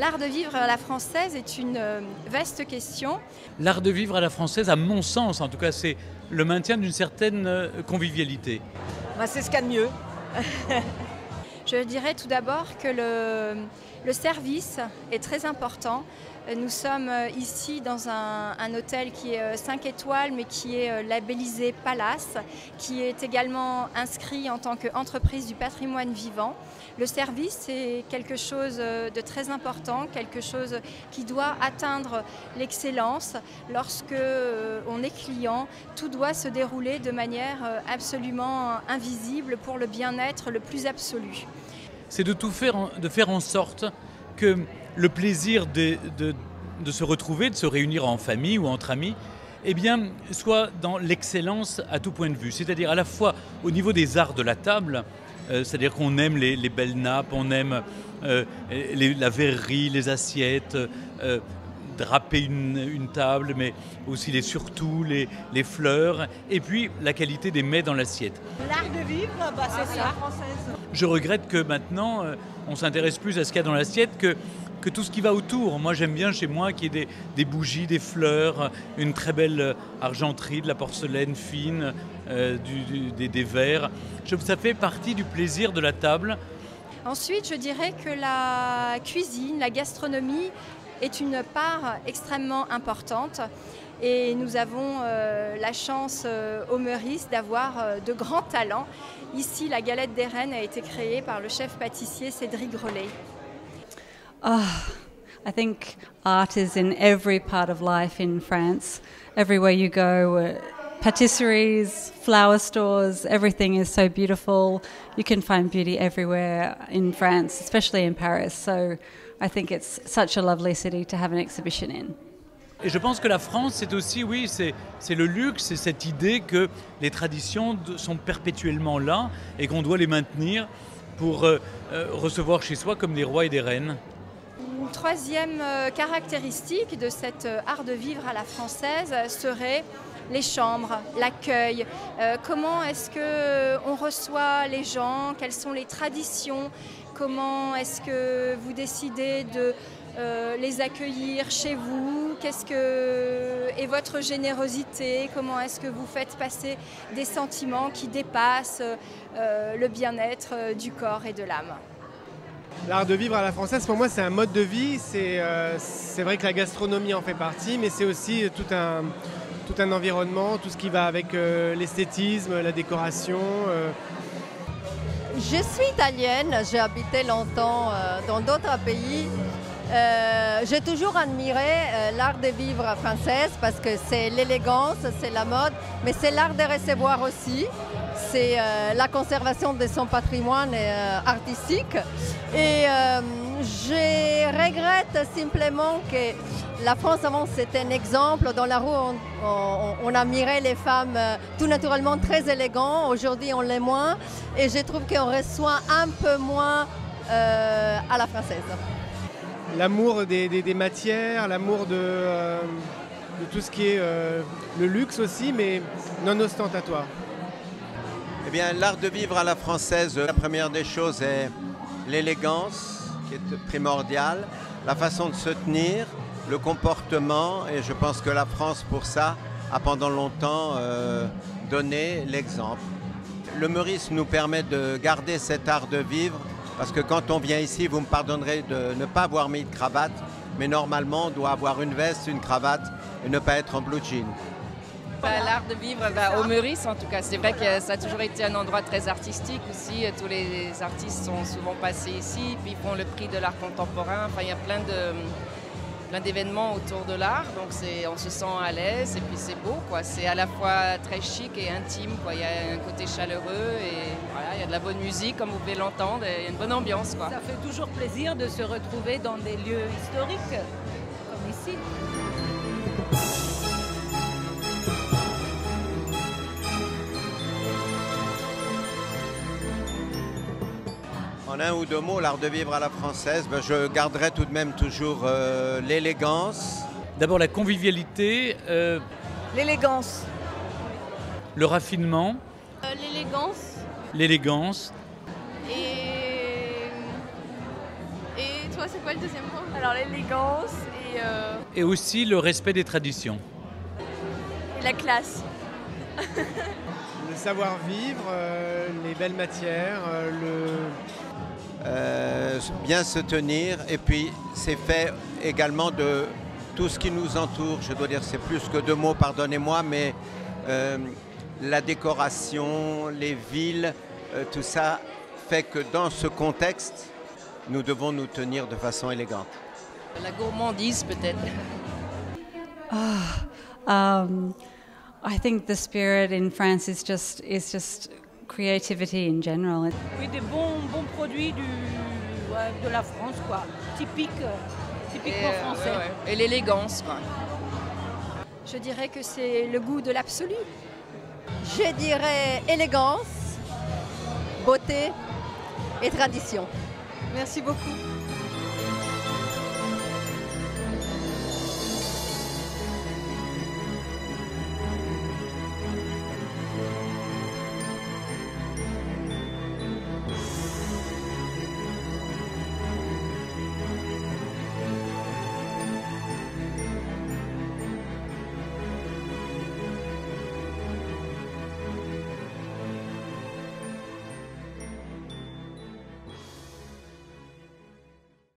L'art de vivre à la française est une vaste question. L'art de vivre à la française, à mon sens, en tout cas, c'est le maintien d'une certaine convivialité. C'est ce qu'il y a de mieux. Je dirais tout d'abord que le service est très important. Nous sommes ici dans un hôtel qui est 5 étoiles, mais qui est labellisé Palace, qui est également inscrit en tant qu'entreprise du patrimoine vivant. Le service, c'est quelque chose de très important, quelque chose qui doit atteindre l'excellence. Lorsque on est client, tout doit se dérouler de manière absolument invisible pour le bien-être le plus absolu. C'est de faire en sorte que le plaisir de se retrouver, de se réunir en famille ou entre amis, eh bien, soit dans l'excellence à tout point de vue. C'est-à-dire à la fois au niveau des arts de la table, c'est-à-dire qu'on aime les belles nappes, on aime la verrerie, les assiettes, draper une table, mais aussi surtout les fleurs, et puis la qualité des mets dans l'assiette. L'art de vivre, c'est ça. Je regrette que maintenant, on s'intéresse plus à ce qu'il y a dans l'assiette que tout ce qui va autour. Moi, j'aime bien chez moi qu'il y ait des bougies, des fleurs, une très belle argenterie, de la porcelaine fine, des verres. Ça fait partie du plaisir de la table. Ensuite, je dirais que la cuisine, la gastronomie est une part extrêmement importante. Et nous avons la chance au Meurice d'avoir de grands talents. Ici, la galette des reines a été créée par le chef pâtissier Cédric Grelet. I think art is in every part of life in France. Everywhere you go, patisseries, flower stores, everything is so beautiful. You can find beauty everywhere in France, especially in Paris. So I think it's such a lovely city to have an exhibition in. Et je pense que la France, c'est aussi, oui, c'est le luxe, c'est cette idée que les traditions sont perpétuellement là et qu'on doit les maintenir pour recevoir chez soi comme des rois et des reines. Une troisième caractéristique de cet art de vivre à la française serait les chambres, l'accueil. Comment est-ce qu'on reçoit les gens? Quelles sont les traditions? Comment est-ce que vous décidez de les accueillir chez vous? Qu'est-ce que est votre générosité? Comment est-ce que vous faites passer des sentiments qui dépassent le bien-être du corps et de l'âme? L'art de vivre à la française, pour moi, c'est un mode de vie. C'est vrai que la gastronomie en fait partie, mais c'est aussi tout un environnement, tout ce qui va avec l'esthétisme, la décoration. Je suis italienne, j'ai habité longtemps dans d'autres pays. J'ai toujours admiré l'art de vivre française parce que c'est l'élégance, c'est la mode, mais c'est l'art de recevoir aussi. C'est la conservation de son patrimoine artistique. Et je regrette simplement que la France avant c'était un exemple. Dans la rue on admirait les femmes tout naturellement très élégantes. Aujourd'hui on l'est moins. Et je trouve qu'on reçoit un peu moins à la française. L'amour des matières, l'amour de tout ce qui est le luxe aussi, mais non ostentatoire. Eh bien, l'art de vivre à la française, la première des choses est l'élégance, qui est primordiale, la façon de se tenir, le comportement, et je pense que la France, pour ça, a pendant longtemps donné l'exemple. Le Meurice nous permet de garder cet art de vivre, parce que quand on vient ici, vous me pardonnerez de ne pas avoir mis de cravate, mais normalement, on doit avoir une veste, une cravate, et ne pas être en blue jean. L'art de vivre au Meurice, en tout cas. C'est vrai que ça a toujours été un endroit très artistique aussi. Tous les artistes sont souvent passés ici, puis ils font le prix de l'art contemporain. Enfin, il y a plein d'événements autour de l'art, donc on se sent à l'aise et puis c'est beau, quoi. C'est à la fois très chic et intime, quoi. Il y a un côté chaleureux et voilà, il y a de la bonne musique, comme vous pouvez l'entendre, et il y a une bonne ambiance, quoi. Ça fait toujours plaisir de se retrouver dans des lieux historiques, comme ici. En un ou deux mots, l'art de vivre à la française, je garderai tout de même toujours l'élégance. D'abord la convivialité. L'élégance. Le raffinement. L'élégance. L'élégance. Et toi, c'est quoi le deuxième mot? Alors l'élégance Et aussi le respect des traditions. et la classe. Le savoir-vivre, les belles matières, bien se tenir, et puis c'est fait également de tout ce qui nous entoure. Je dois dire, c'est plus que 2 mots, pardonnez-moi, mais la décoration, les villes, tout ça fait que dans ce contexte, nous devons nous tenir de façon élégante. La gourmandise peut-être. I think the spirit in France is just creativity in general. Oui, des bons produits de la France, quoi. Typiquement français. Et l'élégance, quoi. Je dirais que c'est le goût de l'absolu. Je dirais élégance, beauté et tradition. Merci beaucoup.